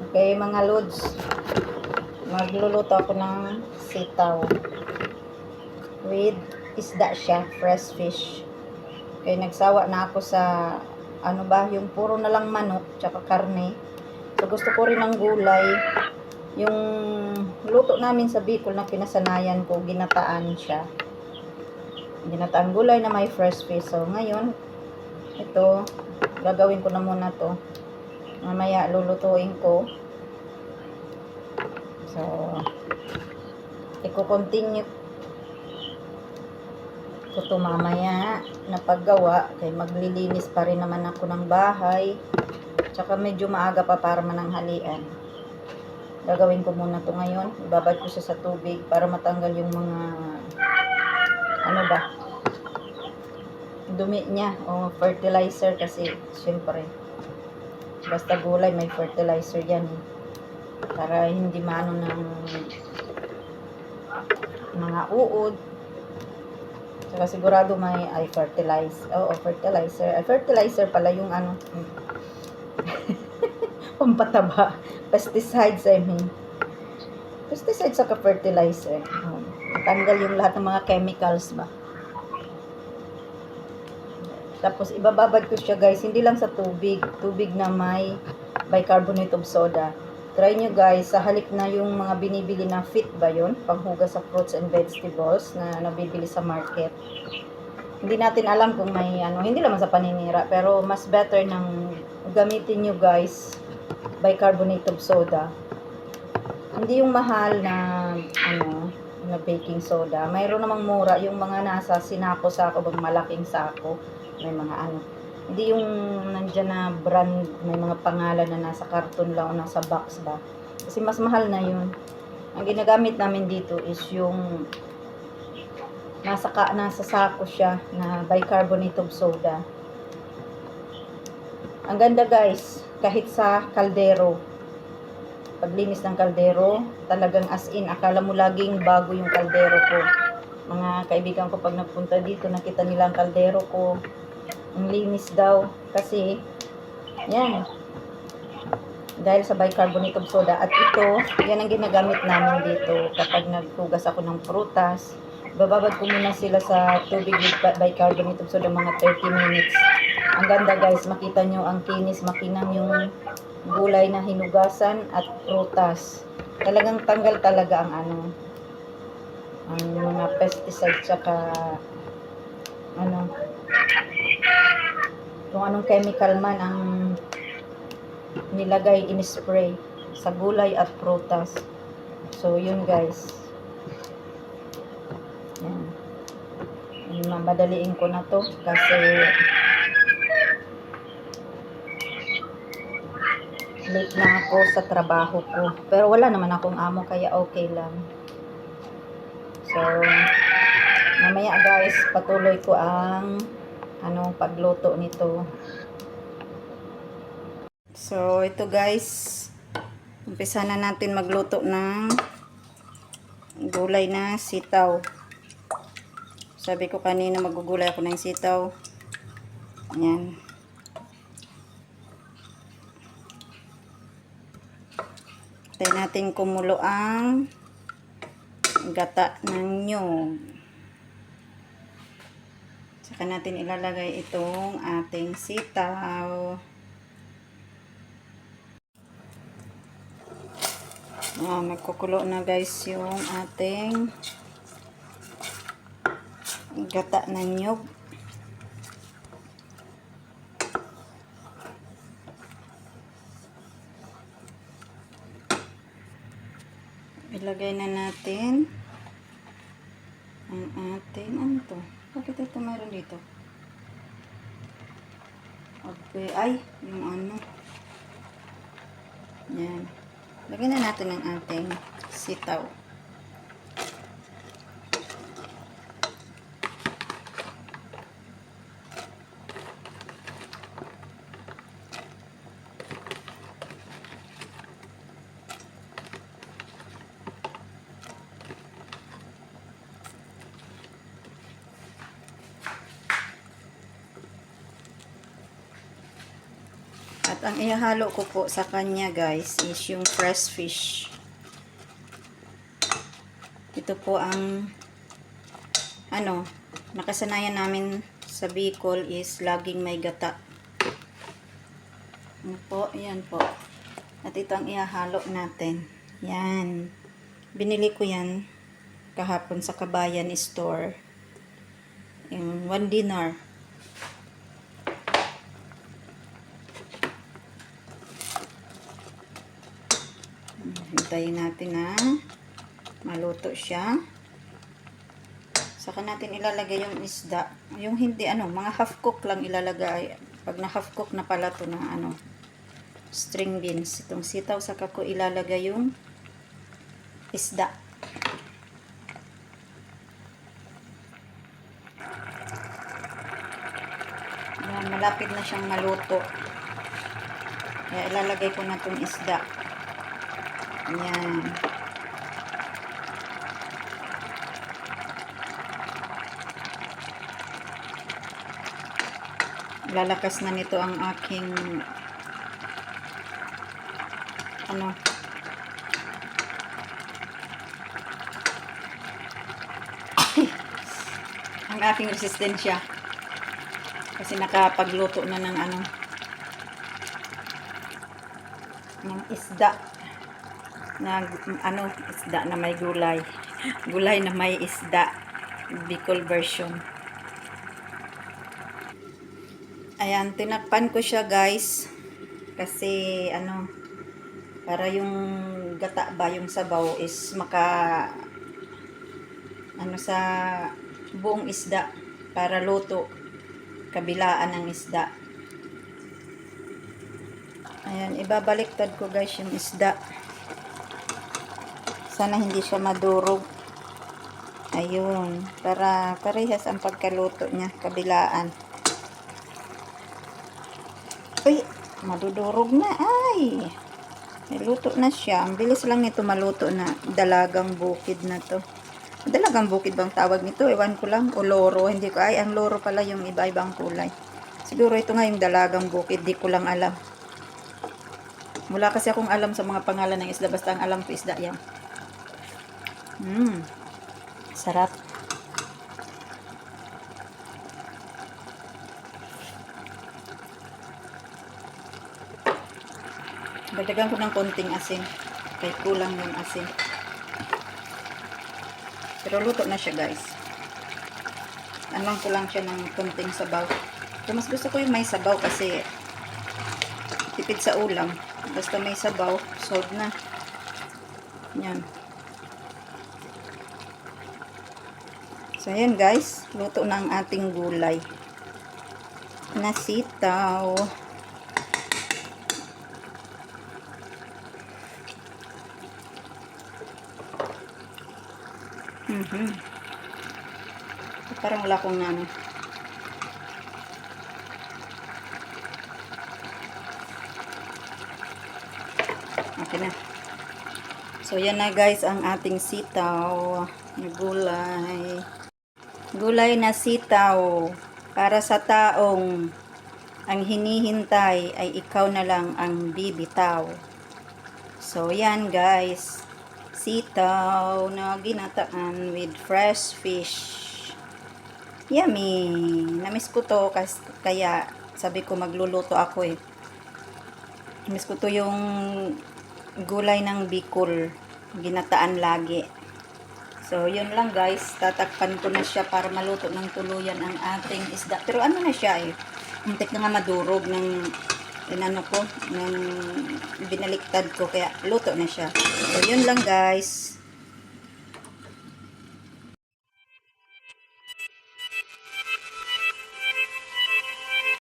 Okay, mga lods, magluluto ako ng sitaw with isda siya, fresh fish. Okay, nagsawa na ako sa ano ba, yung puro na lang manok tsaka karne. So gusto ko rin ng gulay. Yung luto namin sa Bicol na pinasanayan ko, ginataan siya. Ginataan gulay na may fresh fish. So ngayon, ito, gagawin ko na muna to. Mamaya lulutuin ko. So, i-continue ko to mamaya na paggawa. Kaya maglilinis pa rin naman ako ng bahay. Tsaka medyo maaga pa para mananghalian. Gagawin ko muna to ngayon. Ibabad ko siya sa tubig para matanggal yung mga ano ba, dumi niya o fertilizer kasi syempre basta gulay may fertilizer yan para hindi maano ng mga uod. Saka sigurado may fertilizer pala yung ano pampataba, pesticides pesticide saka fertilizer. Tanggal yung lahat ng mga chemicals ba. Tapos ibababad ko siya guys, hindi lang sa tubig na may bicarbonate of soda. Try nyo guys, sa halip na yung mga binibili na fit ba yun, panghugas sa fruits and vegetables na nabibili sa market. Hindi natin alam kung may ano, hindi naman sa paninira, pero mas better nang gamitin nyo guys bicarbonate of soda. Hindi yung mahal na ano, na baking soda. Mayroon namang mura, yung mga nasa sako, bang malaking sako. May mga ano. Hindi yung nandyan na brand, may mga pangalan na nasa karton lang o nasa box ba. Kasi mas mahal na yun. Ang ginagamit namin dito is yung nasa sako siya na bicarbonate of soda. Ang ganda guys, kahit sa kaldero. Paglinis ng kaldero, talagang as in, akala mo laging bago yung kaldero ko. Mga kaibigan ko pag nagpunta dito, nakita nila ang kaldero ko. Ang linis daw. Kasi, yan. Dahil sa bicarbonate of soda. At ito, yan ang ginagamit namin dito kapag nagtugas ako ng prutas. Bababad ko muna sila sa tubig with bicarbonate of soda mga 30 minutes. Ang ganda guys, makita nyo ang kinis, makinang yung gulay na hinugasan at prutas. Talagang tanggal talaga ang ano, ang mga pesticide tsaka ano, kung anong chemical man ang nilagay in spray sa gulay at prutas. So yun guys, yan, mamadaliin ko na to kasi late na ako sa trabaho ko. Pero wala naman akong amo kaya okay lang. So, mamaya guys, patuloy ko ang pagluto nito. So, ito guys, umpisa na natin magluto ng gulay na sitaw. Sabi ko kanina magugulay ako ng sitaw. Ayan. Tayo natin kumulo ang gata ng nyog. Saka natin ilalagay itong ating sitaw. Nagkukulo na guys yung ating gata ng nyog. Ilagay na natin ang ating, ano to? Bakit ito mayroon dito? Okay, ay, yung ano. Yan. Lagyan na natin ang ating sitaw. At At ang ihahalo ko po sa kanya guys is yung fresh fish. Ito po ang nakasanayan namin sa Bicol is laging may gata. Ano po, yan po. At ito ang ihahalo natin. Yan. Binili ko yan kahapon sa Kabayan Store. Yung 1 dinar. Hintayin natin na maluto siya. Saka natin ilalagay yung isda. Yung hindi mga half cook lang ilalagay. Pag na half cook na pala to na string beans. Itong sitaw saka ko ilalagay yung isda. Yan, malapit na siyang maluto. Kaya ilalagay ko na itong isda. Yan. Lalakas na nito ang aking ang aking resistensya. Kasi nakapagluto na ng ng isda na isda na may gulay. Gulay na may isda. Bicol version. Ayan, tinakpan ko siya guys. Kasi para yung gata ba, yung sabaw is sa buong isda para luto. Kabilaan ng isda. Ayan, ibabaliktad ko guys yung isda. Sana hindi siya madurog. Ayun, para parehas ang pagkaluto niya, kabilaan. Uy, madudurog na. Ay, niluto na siya. Ang bilis lang nito maluto na. Dalagang bukid na to. Dalagang bukid bang tawag nito? Ewan ko lang. O loro. Hindi ko. Ay, ang loro pala yung iba-ibang kulay. Siguro ito nga yung dalagang bukid. Di ko lang alam. Wala kasi akong alam sa mga pangalan ng isda. Basta ang alam ko isda yan. Sarap. Dagdagan ko ng konting asin. Kaya kulang yung asin. Pero luto na siya guys. Anong ko lang siya ng konting sabaw. So, mas gusto ko yung may sabaw kasi tipid sa ulam. Basta may sabaw, solve na. Yan. So, ayan guys. Luto na ang ating gulay. Na sitaw. Parang wala akong okay na. So, yan na guys ang ating sitaw na gulay. Gulay na sitaw para sa taong ang hinihintay ay ikaw na lang ang bibitaw. So, yan guys. Sitaw na ginataan with fresh fish. Yummy! Namiss ko to kaya sabi ko magluluto ako eh. Namiss ko to yung gulay ng Bicol. Ginataan lagi. So, yun lang guys. Tatakpan ko na siya para maluto ng tuluyan ang ating isda. Pero ano na siya eh. Muntik na nga madurog ng binaliktad ko. Kaya luto na siya. So, yun lang guys.